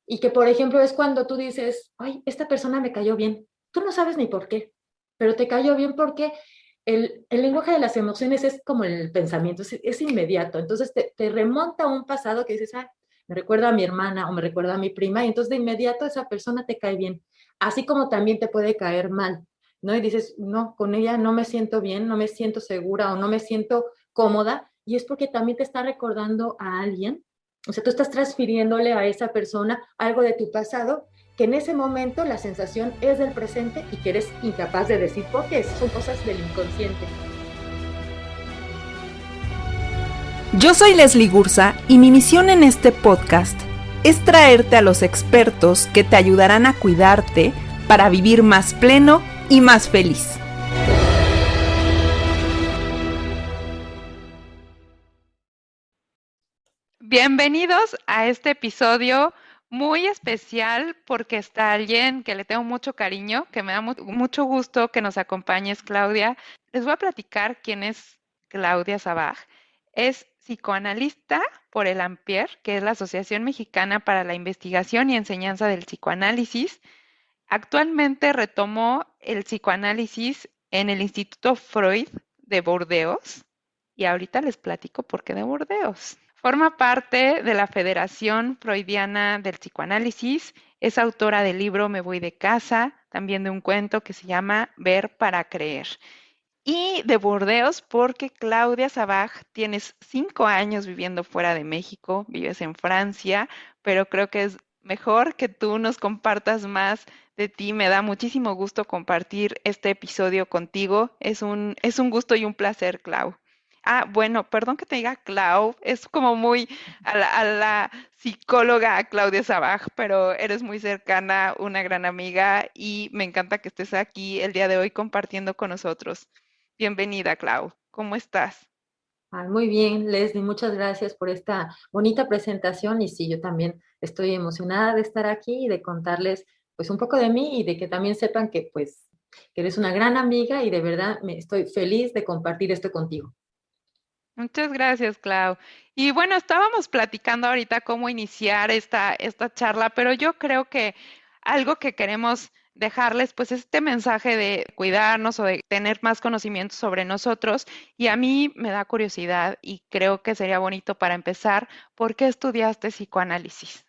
Y que, por ejemplo, es cuando tú dices, ay, esta persona me cayó bien. Tú no sabes ni por qué, pero te cayó bien porque el lenguaje de las emociones es como el pensamiento, es inmediato. Entonces te remonta a un pasado que dices, ah, me recuerda a mi hermana o me recuerda a mi prima, y entonces de inmediato esa persona te cae bien. Así como también te puede caer mal, ¿no? Y dices, no, con ella no me siento bien, no me siento segura o no me siento cómoda, y es porque también te está recordando a alguien. O sea, tú estás transfiriéndole a esa persona algo de tu pasado, que en ese momento la sensación es del presente y que eres incapaz de decir por qué, son cosas del inconsciente. Yo soy Leslie Gursa y mi misión en este podcast es traerte a los expertos que te ayudarán a cuidarte para vivir más pleno y más feliz. Bienvenidos a este episodio muy especial porque está alguien que le tengo mucho cariño, que me da mucho gusto que nos acompañes, Claudia. Les voy a platicar quién es Claudia Sabaj. Es psicoanalista por el AMPIER, que es la Asociación Mexicana para la Investigación y Enseñanza del Psicoanálisis. Actualmente retomó el psicoanálisis en el Instituto Freud de Burdeos y ahorita les platico por qué de Burdeos. Forma parte de la Federación Freudiana del Psicoanálisis, es autora del libro Me voy de casa, también de un cuento que se llama Ver para creer. Y de Burdeos porque Claudia Sabaj, tienes 5 años viviendo fuera de México, vives en Francia, pero creo que es mejor que tú nos compartas más de ti. Me da muchísimo gusto compartir este episodio contigo. Es un gusto y un placer, Clau. Ah, bueno, perdón que te diga Clau, es como muy a la psicóloga Claudia Sabaj, pero eres muy cercana, una gran amiga y me encanta que estés aquí el día de hoy compartiendo con nosotros. Bienvenida, Clau. ¿Cómo estás? Ah, muy bien, Leslie, muchas gracias por esta bonita presentación, y sí, yo también estoy emocionada de estar aquí y de contarles pues un poco de mí, y de que también sepan que pues que eres una gran amiga, y de verdad me estoy feliz de compartir esto contigo. Muchas gracias, Clau. Y bueno, estábamos platicando ahorita cómo iniciar esta charla, pero yo creo que algo que queremos dejarles, pues este mensaje de cuidarnos o de tener más conocimiento sobre nosotros. Y a mí me da curiosidad y creo que sería bonito para empezar, ¿por qué estudiaste psicoanálisis?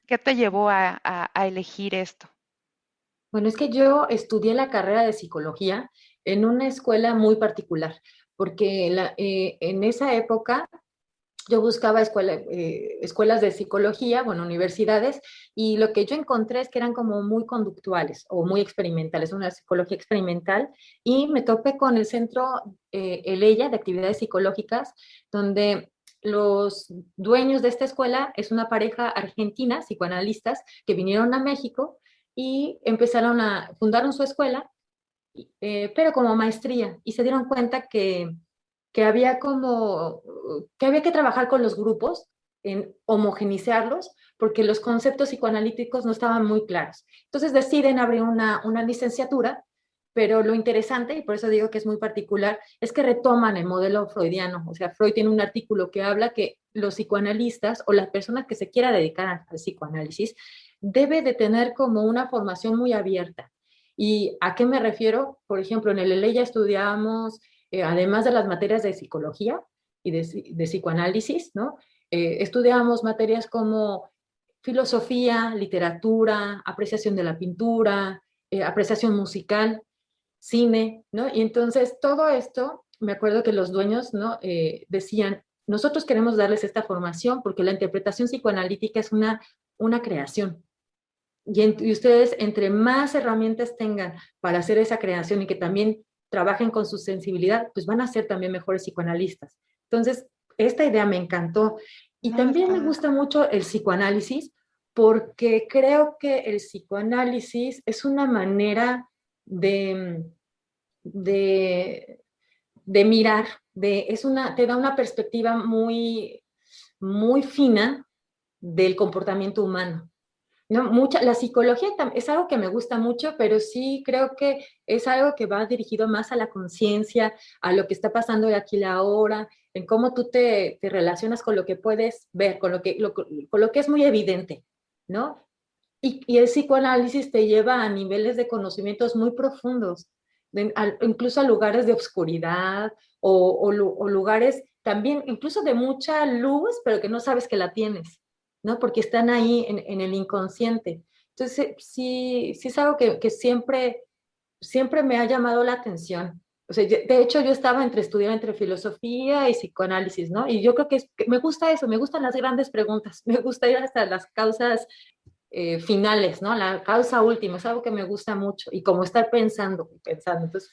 ¿Qué te llevó a elegir esto? Bueno, es que yo estudié la carrera de psicología en una escuela muy particular, porque en esa época yo buscaba escuelas de psicología, bueno, universidades, y lo que yo encontré es que eran como muy conductuales o muy experimentales, una psicología experimental, y me topé con el centro ELEIA de actividades psicológicas, donde los dueños de esta escuela es una pareja argentina, psicoanalistas, que vinieron a México y fundaron su escuela, pero como maestría, y se dieron cuenta que había que había que trabajar con los grupos en homogeneizarlos, porque los conceptos psicoanalíticos no estaban muy claros. Entonces deciden abrir una licenciatura, pero lo interesante, y por eso digo que es muy particular, es que retoman el modelo freudiano. O sea, Freud tiene un artículo que habla que los psicoanalistas o las personas que se quiera dedicar al psicoanálisis debe de tener como una formación muy abierta. ¿Y a qué me refiero? Por ejemplo, en el ELE ya estudiábamos, además de las materias de psicología y de psicoanálisis, ¿no? Estudiábamos materias como filosofía, literatura, apreciación de la pintura, apreciación musical, cine, ¿no? Y entonces todo esto, me acuerdo que los dueños, ¿no? Decían, nosotros queremos darles esta formación porque la interpretación psicoanalítica es una creación. Y ustedes, entre más herramientas tengan para hacer esa creación, y que también trabajen con su sensibilidad, pues van a ser también mejores psicoanalistas. Entonces, esta idea me encantó. Y No, también me está. gusta mucho el psicoanálisis, porque creo que el psicoanálisis es una manera de, de, de mirar, te da una perspectiva muy, muy fina del comportamiento humano. No, la psicología es algo que me gusta mucho, pero sí creo que es algo que va dirigido más a la conciencia, a lo que está pasando de aquí y ahora, en cómo tú te relacionas con lo que puedes ver, con lo que es muy evidente. ¿no? Y el psicoanálisis te lleva a niveles de conocimientos muy profundos, incluso a lugares de obscuridad o lugares también, incluso de mucha luz, pero que no sabes que la tienes, ¿no? Porque están ahí en el inconsciente. Entonces, sí es algo que siempre me ha llamado la atención. O sea, de hecho, yo estaba estudiar entre filosofía y psicoanálisis, ¿no? Y yo creo que me gusta eso, me gustan las grandes preguntas, me gusta ir hasta las causas finales, ¿no? La causa última, es algo que me gusta mucho y como estar pensando, pensando. Entonces,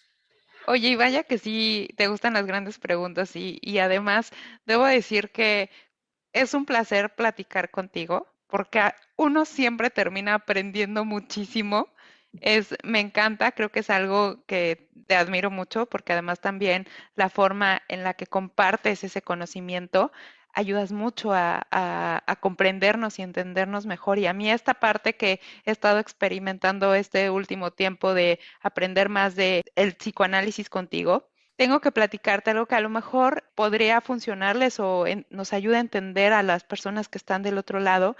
Oye, y vaya que sí te gustan las grandes preguntas y además debo decir que es un placer platicar contigo porque uno siempre termina aprendiendo muchísimo. Me encanta, creo que es algo que te admiro mucho porque además también la forma en la que compartes ese conocimiento ayudas mucho a comprendernos y entendernos mejor. Y a mí esta parte que he estado experimentando este último tiempo de aprender más de el psicoanálisis contigo, tengo que platicarte algo que a lo mejor podría funcionarles o nos ayuda a entender a las personas que están del otro lado,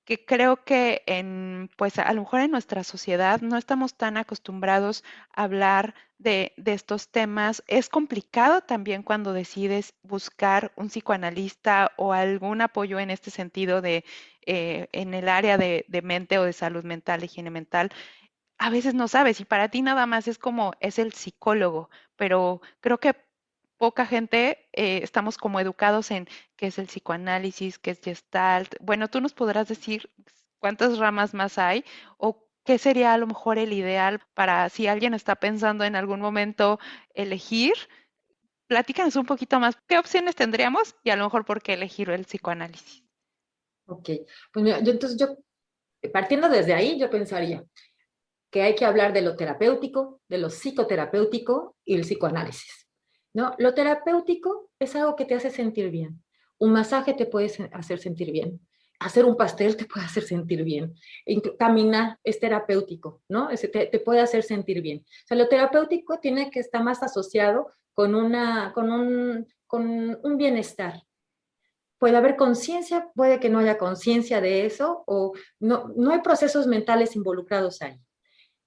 que creo que pues a lo mejor en nuestra sociedad no estamos tan acostumbrados a hablar de estos temas. Es complicado también cuando decides buscar un psicoanalista o algún apoyo en este sentido en el área de mente o de salud mental, higiene mental. A veces no sabes y para ti nada más es como es el psicólogo, pero creo que poca gente estamos como educados en qué es el psicoanálisis, qué es Gestalt. Bueno, tú nos podrás decir cuántas ramas más hay o qué sería a lo mejor el ideal para si alguien está pensando en algún momento elegir. Platícanos un poquito más, ¿qué opciones tendríamos? Y a lo mejor por qué elegir el psicoanálisis. ok, pues mira, yo partiendo desde ahí, yo pensaría que hay que hablar de lo terapéutico, de lo psicoterapéutico y el psicoanálisis, ¿no? Lo terapéutico es algo que te hace sentir bien. Un masaje te puede hacer sentir bien. Hacer un pastel te puede hacer sentir bien. Caminar es terapéutico, ¿no? Te puede hacer sentir bien. O sea, lo terapéutico tiene que estar más asociado con un bienestar. Puede haber conciencia, puede que no haya conciencia de eso, o no hay procesos mentales involucrados ahí.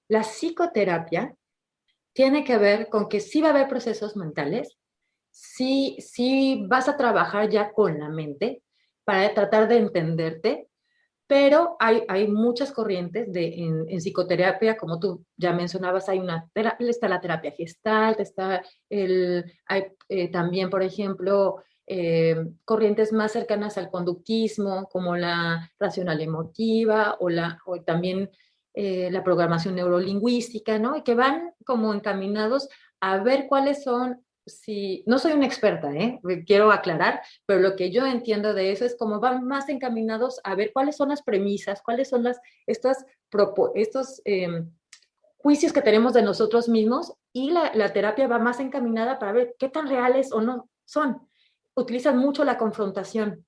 La psicoterapia tiene que ver con que sí va a haber procesos mentales, sí vas a trabajar ya con la mente para tratar de entenderte, pero hay muchas corrientes en psicoterapia, como tú ya mencionabas, está la terapia gestalt, hay también, por ejemplo, corrientes más cercanas al conductismo, como la racional emotiva o también la programación neurolingüística, ¿no? Y que van como encaminados a ver cuáles son, si, no soy una experta, quiero aclarar, pero lo que yo entiendo de eso es como van más encaminados a ver cuáles son las premisas, cuáles son estos juicios que tenemos de nosotros mismos y la terapia va más encaminada para ver qué tan reales o no son. Utilizan mucho la confrontación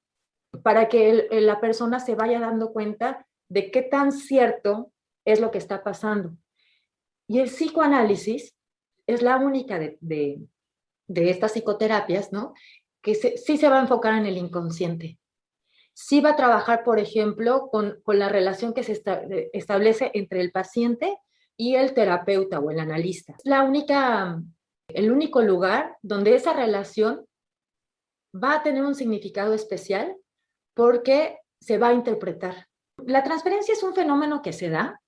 para que la persona se vaya dando cuenta de qué tan cierto es lo que está pasando. Y el psicoanálisis es la única de estas psicoterapias, ¿no? Que sí se va a enfocar en el inconsciente. Sí va a trabajar, por ejemplo, con la relación que se establece entre el paciente y el terapeuta o el analista. Es el único lugar donde esa relación va a tener un significado especial porque se va a interpretar. La transferencia es un fenómeno que se da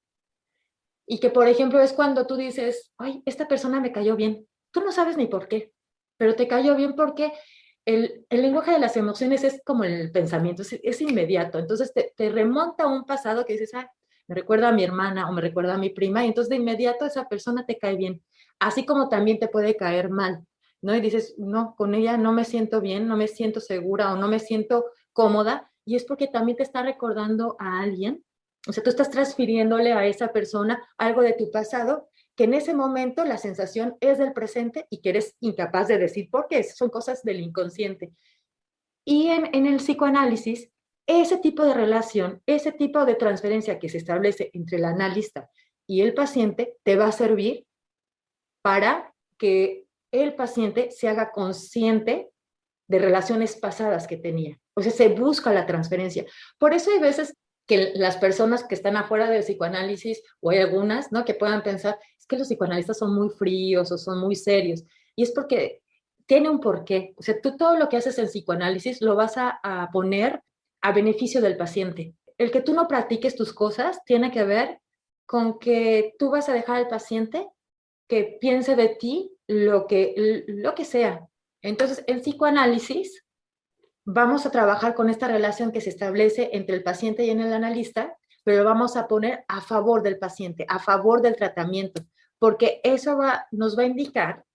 y que, por ejemplo, es cuando tú dices, ay, esta persona me cayó bien. Tú no sabes ni por qué, pero te cayó bien porque el lenguaje de las emociones es como el pensamiento, es inmediato. Entonces te remonta a un pasado que dices, ah, me recuerda a mi hermana o me recuerda a mi prima, y entonces de inmediato esa persona te cae bien. Así como también te puede caer mal, ¿no? Y dices, no, con ella no me siento bien, no me siento segura o no me siento cómoda, y es porque también te está recordando a alguien. O sea, tú estás transfiriéndole a esa persona algo de tu pasado que en ese momento la sensación es del presente y que eres incapaz de decir por qué, son cosas del inconsciente. Y en el psicoanálisis, ese tipo de relación, ese tipo de transferencia que se establece entre el analista y el paciente te va a servir para que el paciente se haga consciente de relaciones pasadas que tenía. O sea, se busca la transferencia. Por eso hay veces que las personas que están afuera del psicoanálisis, o hay algunas, ¿no? Que puedan pensar, es que los psicoanalistas son muy fríos o son muy serios. Y es porque tiene un porqué. O sea, tú todo lo que haces en psicoanálisis lo vas a poner a beneficio del paciente. El que tú no practiques tus cosas tiene que ver con que tú vas a dejar al paciente que piense de ti lo que sea. Entonces, en psicoanálisis vamos a trabajar con esta relación que se establece entre el paciente y en el analista, pero vamos a poner a favor del paciente, a favor del tratamiento, porque eso nos va a indicar,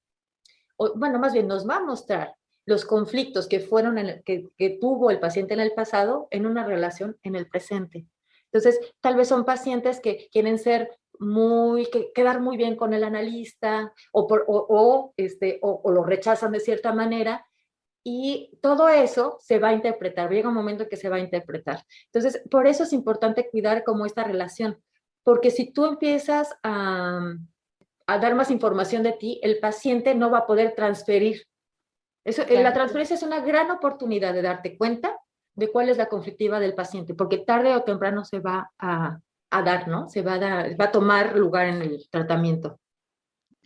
o, bueno, más bien nos va a mostrar los conflictos que fueron que tuvo el paciente en el pasado en una relación en el presente. Entonces, tal vez son pacientes que quieren ser quedar muy bien con el analista o lo rechazan de cierta manera, y todo eso se va a interpretar, llega un momento que se va a interpretar. Entonces, por eso es importante cuidar como esta relación, porque si tú empiezas a dar más información de ti, el paciente no va a poder transferir. La transferencia es una gran oportunidad de darte cuenta de cuál es la conflictiva del paciente, porque tarde o temprano se va a dar, ¿no? Va a tomar lugar en el tratamiento.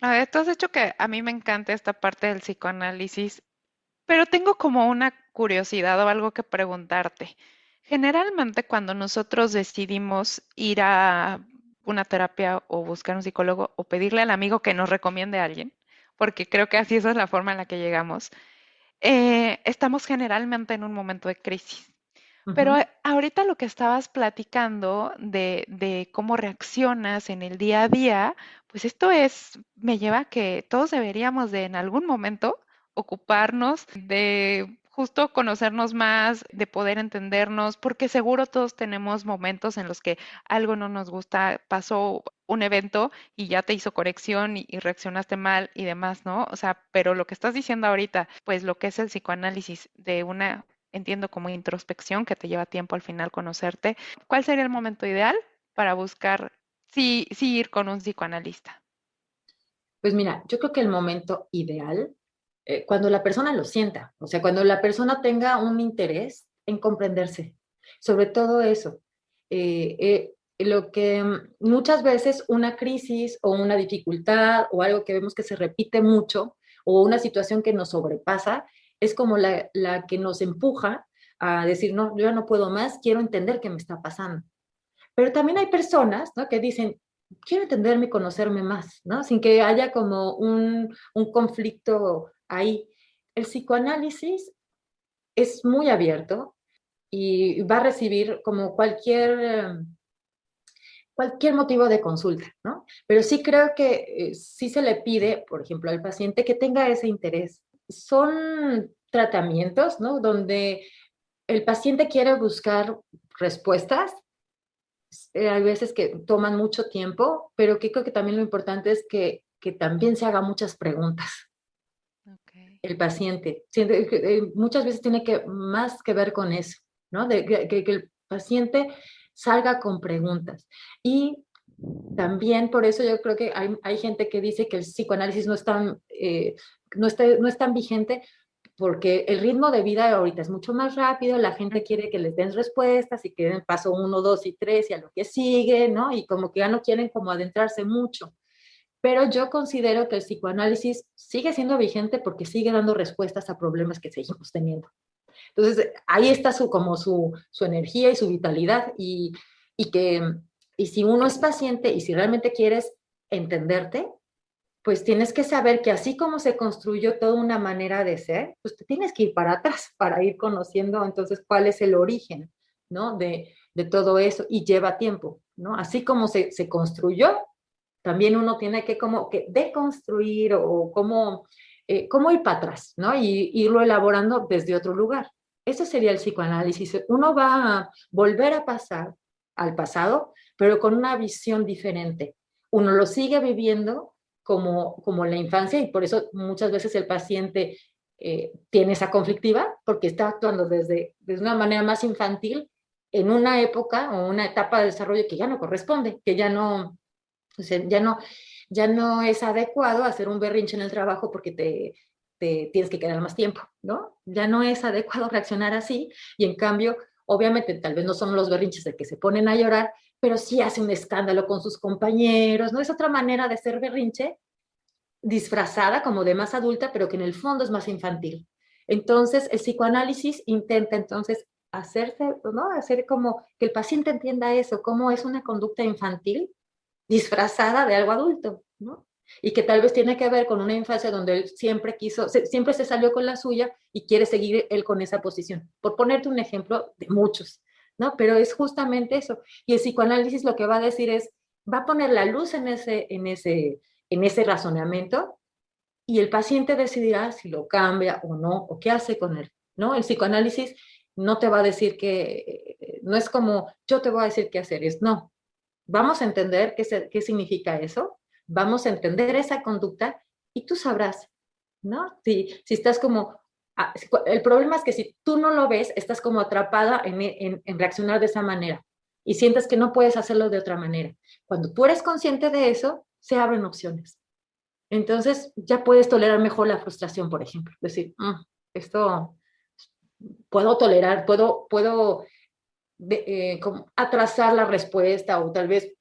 Tú has hecho que a mí me encanta esta parte del psicoanálisis, pero tengo como una curiosidad o algo que preguntarte. Generalmente cuando nosotros decidimos ir a una terapia o buscar un psicólogo o pedirle al amigo que nos recomiende a alguien, porque creo que así esa es la forma en la que llegamos, estamos generalmente en un momento de crisis. Pero Ujú. ahorita lo que estabas platicando de cómo reaccionas en el día a día, pues esto me lleva a que todos deberíamos de en algún momento ocuparnos de justo conocernos más, de poder entendernos, porque seguro todos tenemos momentos en los que algo no nos gusta, pasó un evento y ya te hizo corrección y reaccionaste mal y demás, ¿no? O sea, pero lo que estás diciendo ahorita, pues lo que es el psicoanálisis de una entiendo como introspección que te lleva tiempo al final conocerte. ¿Cuál sería el momento ideal para buscar sí ir con un psicoanalista? Pues mira, yo creo que el momento ideal, cuando la persona lo sienta, o sea, cuando la persona tenga un interés en comprenderse, sobre todo eso. Lo que muchas veces una crisis o una dificultad o algo que vemos que se repite mucho o una situación que nos sobrepasa es como la que nos empuja a decir, no, yo ya no puedo más, quiero entender qué me está pasando. Pero también hay personas, ¿no? Que dicen, quiero entenderme y conocerme más, ¿no? Sin que haya como un conflicto ahí. El psicoanálisis es muy abierto y va a recibir como cualquier motivo de consulta, ¿no? Pero sí creo que sí se le pide, por ejemplo, al paciente que tenga ese interés. Son tratamientos, ¿no? Donde el paciente quiere buscar respuestas. Hay veces que toman mucho tiempo, pero que creo que también lo importante es que también se haga muchas preguntas Okay. el paciente. Muchas veces tiene más que ver con eso, ¿no? Que el paciente salga con preguntas. Y también por eso yo creo que hay gente que dice que el psicoanálisis no es tan vigente, porque el ritmo de vida ahorita es mucho más rápido, la gente quiere que les den respuestas y que den paso 1, 2 y 3 y a lo que sigue, ¿no? Y como que ya no quieren como adentrarse mucho. Pero yo considero que el psicoanálisis sigue siendo vigente porque sigue dando respuestas a problemas que seguimos teniendo. Entonces, ahí está como su energía y su vitalidad y que, y si uno es paciente y si realmente quieres entenderte, pues tienes que saber que así como se construyó toda una manera de ser, pues te tienes que ir para atrás para ir conociendo entonces cuál es el origen, ¿no? De todo eso y lleva tiempo, ¿no? Así como se construyó, también uno tiene que como que deconstruir o cómo ir para atrás, ¿no? Y irlo elaborando desde otro lugar. Ese sería el psicoanálisis. Uno va a volver a pasar al pasado, pero con una visión diferente. Uno lo sigue viviendo como la infancia y por eso muchas veces el paciente tiene esa conflictiva porque está actuando desde una manera más infantil en una época o una etapa de desarrollo que ya no corresponde, que o sea, ya no es adecuado hacer un berrinche en el trabajo porque te tienes que quedar más tiempo, ¿no? Ya no es adecuado reaccionar así y en cambio Obviamente, tal vez no son los berrinches de que se ponen a llorar, pero sí hace un escándalo con sus compañeros, ¿no? Es otra manera de ser berrinche, disfrazada como de más adulta, pero que en el fondo es más infantil. Entonces, el psicoanálisis intenta entonces hacerse, ¿no? Hacer como que el paciente entienda eso, cómo es una conducta infantil disfrazada de algo adulto, ¿no? Y que tal vez tiene que ver con una infancia donde él siempre quiso, siempre se salió con la suya y quiere seguir él con esa posición. Por ponerte un ejemplo de muchos, ¿no? Pero es justamente eso. Y el psicoanálisis lo que va a decir es, va a poner la luz en ese razonamiento y el paciente decidirá si lo cambia o no, o qué hace con él, ¿no? El psicoanálisis no te va a decir que, no es como yo te voy a decir qué hacer, es no, vamos a entender qué significa eso, vamos a entender esa conducta y tú sabrás, ¿no? Si estás como, el problema es que si tú no lo ves, estás como atrapada en reaccionar de esa manera y sientes que no puedes hacerlo de otra manera. Cuando tú eres consciente de eso, se abren opciones. Entonces ya puedes tolerar mejor la frustración, por ejemplo. Decir, esto puedo tolerar, puedo como atrasar la respuesta o tal vez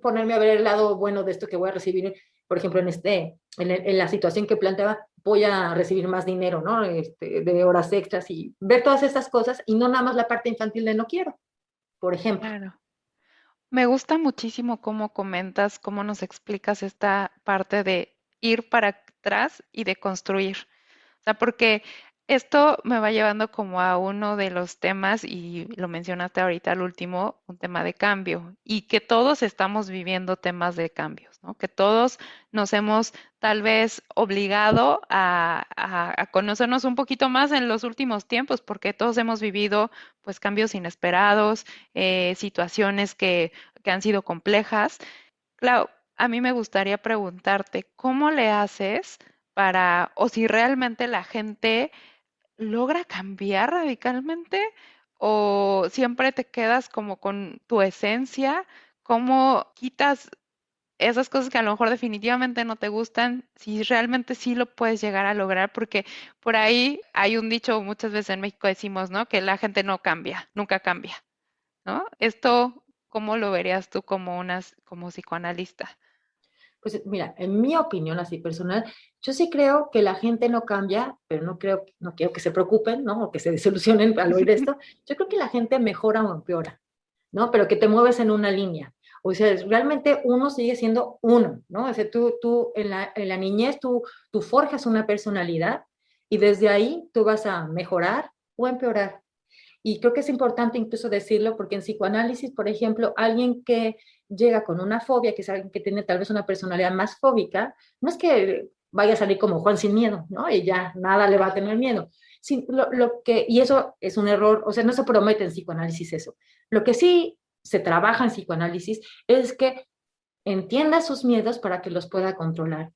ponerme a ver el lado bueno de esto que voy a recibir, por ejemplo, en la situación que planteaba, voy a recibir más dinero, ¿no? De horas extras y ver todas esas cosas y no nada más la parte infantil de no quiero, por ejemplo. Claro. Me gusta muchísimo cómo comentas, cómo nos explicas esta parte de ir para atrás y de construir. O sea, porque esto me va llevando como a uno de los temas, y lo mencionaste ahorita al último, un tema de cambio, y que todos estamos viviendo temas de cambios, ¿no? Que todos nos hemos tal vez obligado a conocernos un poquito más en los últimos tiempos, porque todos hemos vivido pues cambios inesperados, situaciones que han sido complejas. Clau, a mí me gustaría preguntarte, ¿cómo le haces para, o si realmente la gente logra cambiar radicalmente o siempre te quedas como con tu esencia? ¿Cómo quitas esas cosas que a lo mejor definitivamente no te gustan, si realmente sí lo puedes llegar a lograr? Porque por ahí hay un dicho, muchas veces en México decimos, ¿no? Que la gente no cambia, nunca cambia, ¿no? Esto, ¿cómo lo verías tú como como psicoanalista? Pues mira, en mi opinión así personal, yo sí creo que la gente no cambia, pero no quiero que se preocupen, ¿no? O que se desilusionen al oír esto. Yo creo que la gente mejora o empeora, ¿no? Pero que te mueves en una línea. O sea, realmente uno sigue siendo uno, ¿no? O sea, tú en la niñez, tú forjas una personalidad y desde ahí tú vas a mejorar o empeorar. Y creo que es importante incluso decirlo porque en psicoanálisis, por ejemplo, alguien que llega con una fobia, que es alguien que tiene tal vez una personalidad más fóbica, no es que vaya a salir como Juan sin miedo, ¿no? Y ya nada le va a tener miedo. Sí, y eso es un error, o sea, no se promete en psicoanálisis eso. Lo que sí se trabaja en psicoanálisis es que entienda sus miedos para que los pueda controlar.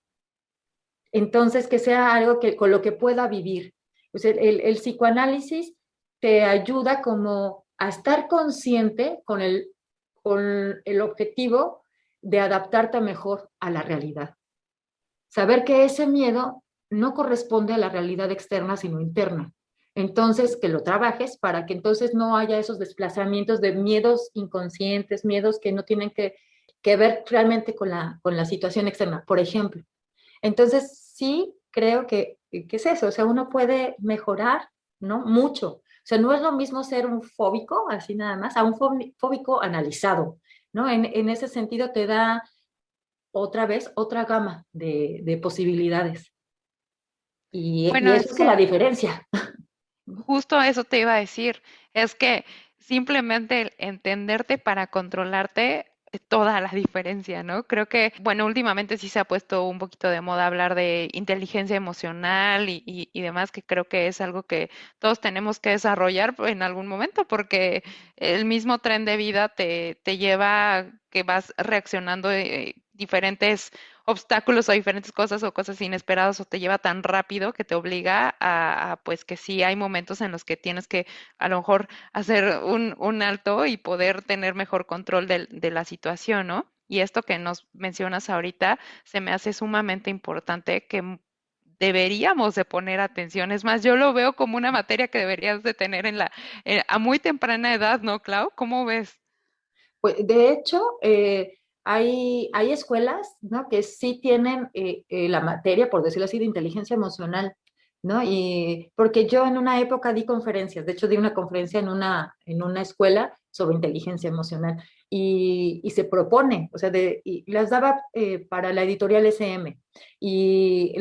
Entonces, que sea algo con lo que pueda vivir. O sea, el psicoanálisis te ayuda como a estar consciente con el objetivo de adaptarte mejor a la realidad. Saber que ese miedo no corresponde a la realidad externa, sino interna. Entonces, que lo trabajes para que entonces no haya esos desplazamientos de miedos inconscientes, miedos que no tienen que ver realmente con la situación externa, por ejemplo. Entonces, sí creo que es eso, o sea, uno puede mejorar, ¿no? Mucho. O sea, no es lo mismo ser un fóbico, así nada más, a un fóbico analizado, ¿no? En ese sentido te da otra vez otra gama de posibilidades. Y Bueno, eso es es la que diferencia. justo eso te iba a decir, es que simplemente el entenderte para controlarte es toda la diferencia, ¿no? Creo que, bueno, últimamente sí se ha puesto un poquito de moda hablar de inteligencia emocional y demás, que creo que es algo que todos tenemos que desarrollar en algún momento, porque el mismo tren de vida te lleva a que vas reaccionando diferentes obstáculos o diferentes cosas o cosas inesperadas, o te lleva tan rápido que te obliga pues que sí hay momentos en los que tienes que a lo mejor hacer un alto y poder tener mejor control de la situación, ¿no? Y esto que nos mencionas ahorita se me hace sumamente importante, que deberíamos de poner atención. Es más, yo lo veo como una materia que deberías de tener a muy temprana edad, ¿no, Clau? ¿Cómo ves? Pues, de hecho, hay escuelas, ¿no? Que sí tienen la materia, por decirlo así, de inteligencia emocional, ¿no? Y porque yo en una época di conferencias, de hecho di una conferencia en una escuela sobre inteligencia emocional y se propone, o sea, y las daba para la editorial SM y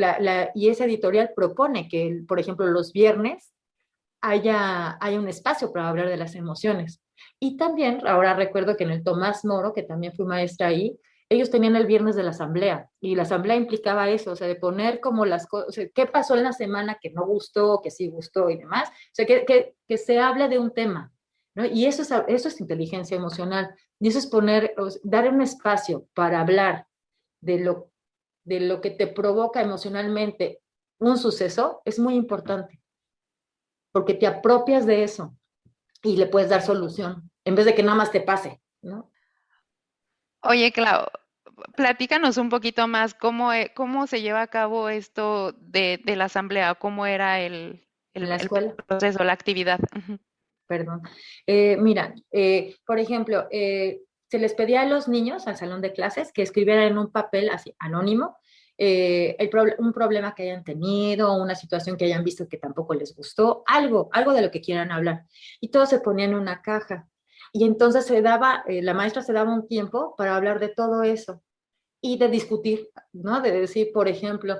esa editorial propone que, por ejemplo, los viernes haya un espacio para hablar de las emociones. Y también, ahora recuerdo que en el Tomás Moro, que también fui maestra ahí, ellos tenían el viernes de la asamblea y la asamblea implicaba eso, o sea, de poner como las cosas, o sea, qué pasó en la semana que no gustó, que sí gustó y demás, o sea, que se hable de un tema, ¿no? Y eso es inteligencia emocional, y eso es poner, dar un espacio para hablar de de lo que te provoca emocionalmente un suceso, es muy importante, porque te apropias de eso y le puedes dar solución, en vez de que nada más te pase, ¿no? Oye, Clau, platícanos un poquito más cómo se lleva a cabo esto de la asamblea, cómo era En la el escuela, proceso, la actividad. Ujú. perdón. Mira, por ejemplo, se les pedía a los niños al salón de clases que escribieran en un papel así anónimo un problema que hayan tenido, una situación que hayan visto que tampoco les gustó, algo de lo que quieran hablar. Y todo se ponía en una caja. Y entonces la maestra se daba un tiempo para hablar de todo eso y de discutir, ¿no? De decir, por ejemplo,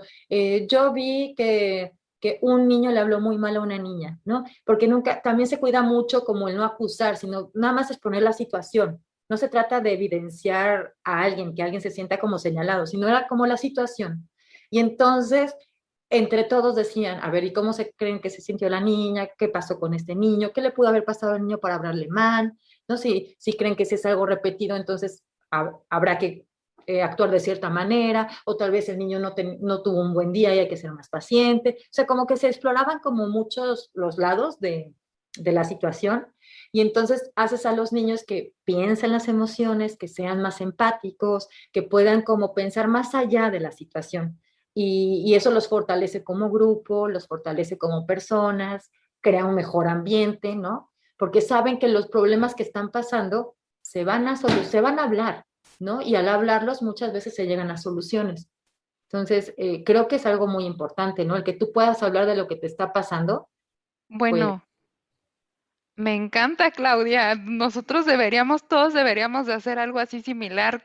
yo vi que un niño le habló muy mal a una niña, ¿no? Porque nunca, también se cuida mucho como el no acusar, sino nada más exponer la situación. No se trata de evidenciar a alguien, que alguien se sienta como señalado, sino era como la situación. Y entonces, entre todos decían, a ver, ¿y cómo se creen que se sintió la niña? ¿Qué pasó con este niño? ¿Qué le pudo haber pasado al niño para hablarle mal? ¿No? Si creen que si es algo repetido, entonces habrá que actuar de cierta manera, o tal vez el niño no tuvo un buen día y hay que ser más paciente. O sea, como que se exploraban como muchos los lados de la situación y entonces haces a los niños que piensen las emociones, que sean más empáticos, que puedan como pensar más allá de la situación. Y eso los fortalece como grupo, los fortalece como personas, crea un mejor ambiente, ¿no? Porque saben que los problemas que están pasando se van a hablar, ¿no? Y al hablarlos muchas veces se llegan a soluciones. Entonces, creo que es algo muy importante, ¿no? El que tú puedas hablar de lo que te está pasando, pues Bueno, me encanta, Claudia. Todos deberíamos de hacer algo así similar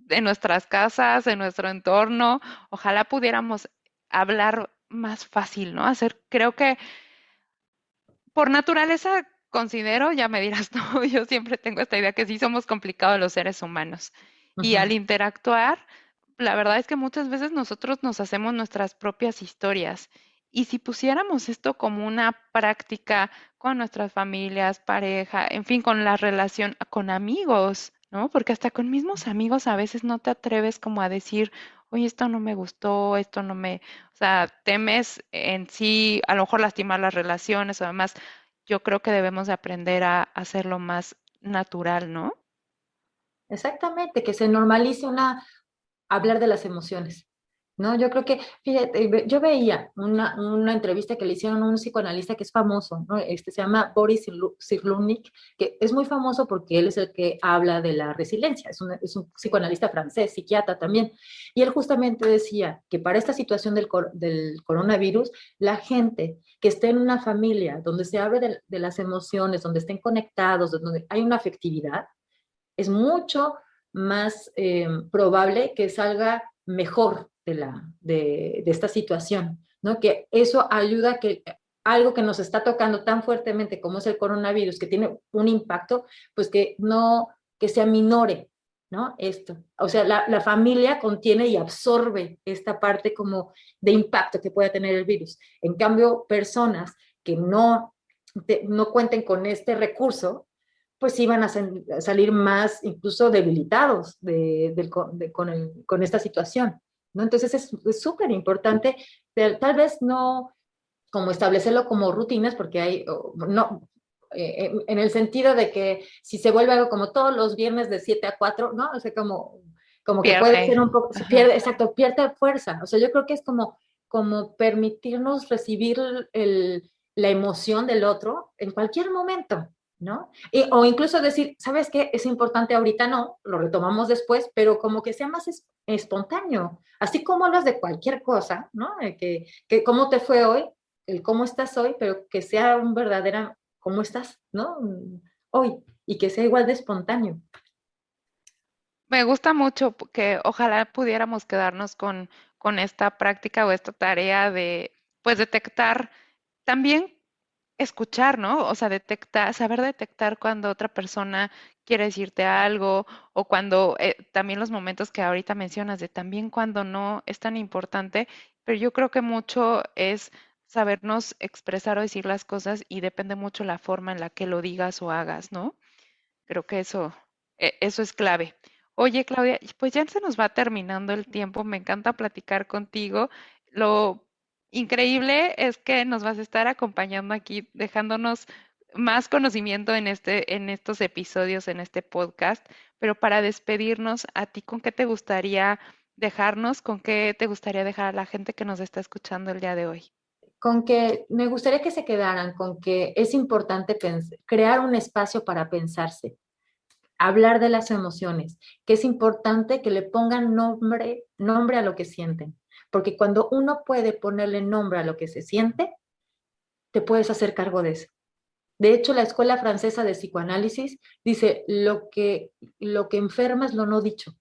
en nuestras casas, en nuestro entorno. Ojalá pudiéramos hablar más fácil, ¿no? Creo que por naturaleza considero, ya me dirás tú, yo siempre tengo esta idea que sí somos complicados los seres humanos. Y al ujú, interactuar, la verdad es que muchas veces nosotros nos hacemos nuestras propias historias. Y si pusiéramos esto como una práctica con nuestras familias, pareja, en fin, con la relación, con amigos, ¿no? Porque hasta con mismos amigos a veces no te atreves como a decir, oye, esto no me gustó, esto no me, o sea, temes en sí, a lo mejor lastimar las relaciones o demás. Yo creo que debemos de aprender a hacerlo más natural, ¿no? exactamente, que se normalice hablar de las emociones, ¿no? Yo creo que, fíjate, yo veía una entrevista que le hicieron a un psicoanalista que es famoso, ¿no? Se llama Boris Cyrulnik, que es muy famoso porque él es el que habla de la resiliencia, es un psicoanalista francés, psiquiatra también, y él justamente decía que para esta situación del coronavirus, la gente que esté en una familia donde se hable de las emociones, donde estén conectados, donde hay una afectividad, es mucho más probable que salga mejor de esta situación, ¿no? Que eso ayuda a que algo que nos está tocando tan fuertemente como es el coronavirus, que tiene un impacto, pues que se aminore, ¿no? Esto. O sea, la familia contiene y absorbe esta parte como de impacto que pueda tener el virus. En cambio, personas que no cuenten con este recurso, pues iban a salir más incluso debilitados con esta situación, ¿no? Entonces es súper importante, tal vez no como establecerlo como rutinas, porque no, en el sentido de que si se vuelve algo como todos los viernes de 7 a 4, ¿no? O sea, como que puede Pierde. ser un poco, Ajá. pierde fuerza. O sea, yo creo que es como como permitirnos recibir la emoción del otro en cualquier momento, ¿no? O incluso decir, ¿sabes qué? Es importante ahorita, no, lo retomamos después, pero como que sea más espontáneo, así como hablas de cualquier cosa, ¿no? Que cómo te fue hoy, el cómo estás hoy, pero que sea un verdadero cómo estás, ¿no? Hoy, y que sea igual de espontáneo. Me gusta mucho que ojalá pudiéramos quedarnos con esta práctica o esta tarea de, pues, detectar, también escuchar, ¿no? O sea, detectar, saber detectar cuando otra persona quiere decirte algo o cuando, también los momentos que ahorita mencionas, de también cuando no es tan importante, pero yo creo que mucho es sabernos expresar o decir las cosas y depende mucho la forma en la que lo digas o hagas, ¿no? Creo que eso es clave. Oye, Claudia, pues ya se nos va terminando el tiempo. Me encanta platicar contigo. Lo increíble es que nos vas a estar acompañando aquí, dejándonos más conocimiento en estos episodios, en este podcast. Pero para despedirnos, ¿a ti con qué te gustaría dejarnos? ¿Con qué te gustaría dejar a la gente que nos está escuchando el día de hoy? Con que me gustaría que se quedaran con que es importante crear un espacio para pensarse, hablar de las emociones, que es importante que le pongan nombre a lo que sienten, porque cuando uno puede ponerle nombre a lo que se siente, te puedes hacer cargo de eso. De hecho, la Escuela Francesa de Psicoanálisis dice, lo que enferma es lo no dicho.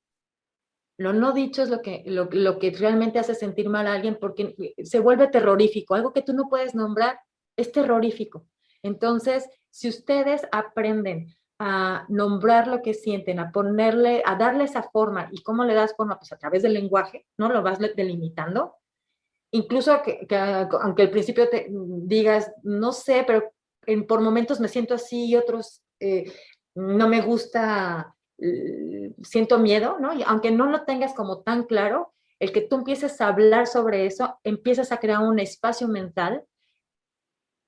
Lo no dicho es lo que realmente hace sentir mal a alguien porque se vuelve terrorífico. Algo que tú no puedes nombrar es terrorífico. Entonces, si ustedes aprenden a nombrar lo que sienten, a darle esa forma, ¿y cómo le das forma? Pues a través del lenguaje, ¿no? Lo vas delimitando. Incluso aunque al principio te digas, no sé, pero por momentos me siento así y otros no me gusta, siento miedo, ¿no? Y aunque no lo tengas como tan claro, el que tú empieces a hablar sobre eso, empiezas a crear un espacio mental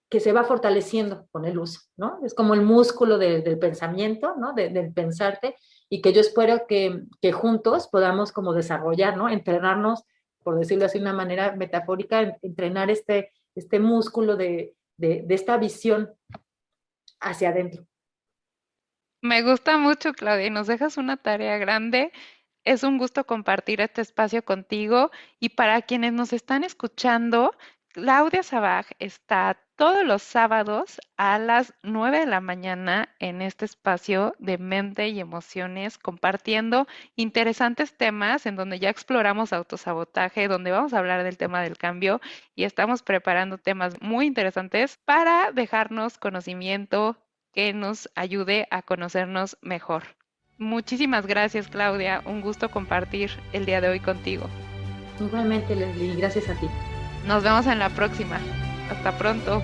que se va fortaleciendo con el uso, ¿no? Es como el músculo del pensamiento, ¿no? Del pensarte, y que yo espero que juntos podamos como desarrollar, ¿no? Entrenarnos, por decirlo así de una manera metafórica, entrenar este músculo de esta visión hacia adentro. Me gusta mucho, Claudia, y nos dejas una tarea grande. Es un gusto compartir este espacio contigo y para quienes nos están escuchando, Claudia Sabaj está todos los sábados a las 9 de la mañana en este espacio de mente y emociones, compartiendo interesantes temas en donde ya exploramos autosabotaje, donde vamos a hablar del tema del cambio y estamos preparando temas muy interesantes para dejarnos conocimiento que nos ayude a conocernos mejor. Muchísimas gracias, Claudia. Un gusto compartir el día de hoy contigo. Igualmente, Leslie, gracias a ti. Nos vemos en la próxima. Hasta pronto.